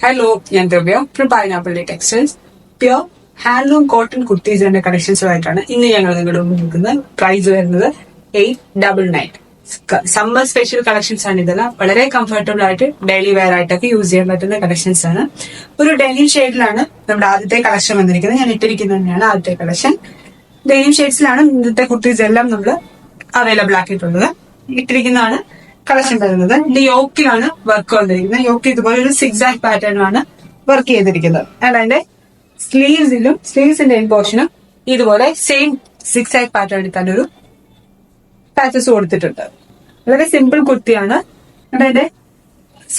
Hello, ഞാൻ Dravya from pineapple textiles. Pure handloom cotton കുർത്തീസിന്റെ കളക്ഷൻസുമായിട്ടാണ് ഇന്ന് ഞങ്ങൾ നിങ്ങളുടെ മുന്നിൽ നിൽക്കുന്നത്. പ്രൈസ് വരുന്നത് 899. സമ്മർ സ്പെഷ്യൽ കളക്ഷൻസ് ആണ് ഇതെല്ലാം. വളരെ കംഫർട്ടബിൾ ആയിട്ട് ഡെയിലി വെയർ ആയിട്ടൊക്കെ യൂസ് ചെയ്യാൻ പറ്റുന്ന കളക്ഷൻസ് ആണ്. ഒരു ഡെനിം ഷെയ്ഡിലാണ് നമ്മുടെ ആദ്യത്തെ കളക്ഷൻ വന്നിരിക്കുന്നത്. ഞാൻ ഇട്ടിരിക്കുന്നത് തന്നെയാണ് ആദ്യത്തെ കളക്ഷൻ. ഡെനിം ഷെയ്ഡ്സിലാണ് ഇന്നത്തെ കുർത്തീസ് എല്ലാം നമ്മൾ അവൈലബിൾ ആക്കിയിട്ടുള്ളത്. ഇട്ടിരിക്കുന്നതാണ് കളക്ഷൻ വരുന്നത്. ഇതിന്റെ യോക്കിലാണ് വർക്ക് വന്നിരിക്കുന്നത്. യോക്ക് ഇതുപോലെ ഒരു സിക്സാക് പാറ്റേണിലാണ് വർക്ക് ചെയ്തിരിക്കുന്നത്. അല്ല, അതിന്റെ സ്ലീവ്സിന്റെ പോർഷനും ഇതുപോലെ സെയിം സിക്സാക് പാറ്റേണിൽ തന്നെ ഒരു പാച്ചസ് കൊടുത്തിട്ടുണ്ട്. വളരെ സിമ്പിൾ കുർത്തിയാണ്. അതിന്റെ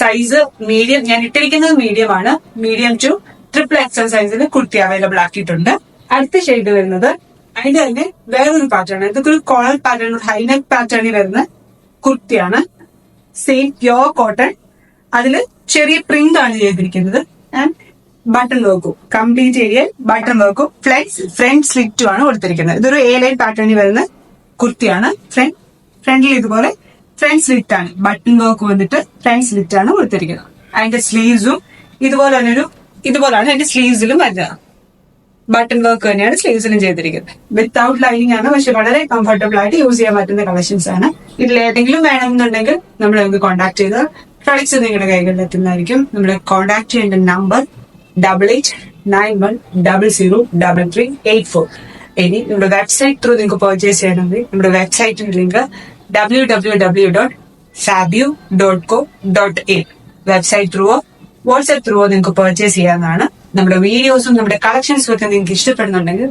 സൈസ് മീഡിയം, ഞാൻ ഇട്ടിരിക്കുന്നത് മീഡിയം ആണ്. മീഡിയം ടു ട്രിപ്പിൾ എക്സൽ സൈസിൽ കുർത്തി അവൈലബിൾ ആക്കിയിട്ടുണ്ട്. അടുത്ത ഷെയ്ഡ് വരുന്നത് അതിന്റെ തന്നെ വേറൊരു പാറ്റേൺ. ഇതൊക്കെ ഒരു കോളർ പാറ്റേൺ, ഹൈനെക്ക് പാറ്റേണിൽ വരുന്ന കുർത്തിയാണ്. Same pure cotton. അതിൽ ചെറിയ പ്രിന്റ് ആണ് ചെയ്തിരിക്കുന്നത്. ആൻഡ് ബട്ടൺ വർക്കും കംപ്ലീറ്റ് ഏരിയ ബട്ടൺ വർക്കും ഫ്രണ്ട് സ്ലിറ്റും ആണ് കൊടുത്തിരിക്കുന്നത്. ഇതൊരു എ ലൈൻ പാറ്റേണിൽ വരുന്ന കുർത്തിയാണ്. ഫ്രണ്ടിൽ ഇതുപോലെ ഫ്രണ്ട് സ്ലിറ്റ് ആണ്. ബട്ടൺ വർക്ക് വന്നിട്ട് ഫ്രണ്ട് സ്ലിറ്റ് ആണ് കൊടുത്തിരിക്കുന്നത്. അതിന്റെ സ്ലീവ്സും ഇതുപോലാണ് അതിന്റെ സ്ലീവ്സിലും വരുന്നത്. ബട്ടൺ വർക്ക് തന്നെയാണ് സ്ലീവ്സിലും ചെയ്തിരിക്കുന്നത്. വിത്തൗട്ട് ലൈനിങ് ആണ്, പക്ഷെ വളരെ കംഫർട്ടബിൾ ആയിട്ട് യൂസ് ചെയ്യാൻ പറ്റുന്ന കളക്ഷൻസ് ആണ്. ഇതിൽ ഏതെങ്കിലും വേണമെന്നുണ്ടെങ്കിൽ നമ്മൾ നമുക്ക് കോൺടാക്ട് ചെയ്ത് പ്രൊഡക്ട്സ് നിങ്ങളുടെ കൈകളിൽ എത്തുന്നതായിരിക്കും. നമ്മൾ കോൺടാക്ട് ചെയ്യേണ്ട നമ്പർ 8891003384. ഇനി നമ്മുടെ വെബ്സൈറ്റ് ത്രൂ നിങ്ങൾക്ക് പർച്ചേസ് ചെയ്യണമെങ്കിൽ നമ്മുടെ വെബ്സൈറ്റിന്റെ ലിങ്ക് www.fabio.co.in. വെബ്സൈറ്റ് ത്രൂവോ വാട്സ്ആപ്പ് ത്രൂവോ നിങ്ങൾക്ക് പർച്ചേസ് ചെയ്യാവുന്നതാണ്. നമ്മുടെ വീഡിയോസും നമ്മുടെ കളക്ഷൻസും ഒക്കെ നിങ്ങൾക്ക് ഇഷ്ടപ്പെടുന്നുണ്ടെങ്കിൽ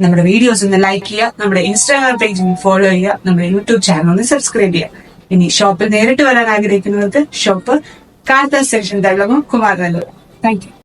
നമ്മുടെ വീഡിയോസ് ഒന്ന് ലൈക്ക് ചെയ്യുക, നമ്മുടെ ഇൻസ്റ്റാഗ്രാം പേജ് ഫോളോ ചെയ്യുക, നമ്മുടെ യൂട്യൂബ് ചാനൽ ഒന്ന് സബ്സ്ക്രൈബ് ചെയ്യുക. ഇനി ഷോപ്പിൽ നേരിട്ട് വരാൻ ആഗ്രഹിക്കുന്നവർക്ക് ഷോപ്പ് കാർത്ത സെക്ഷൻ തള്ളമോ കുമാരനല്ലൂർ. Thank U.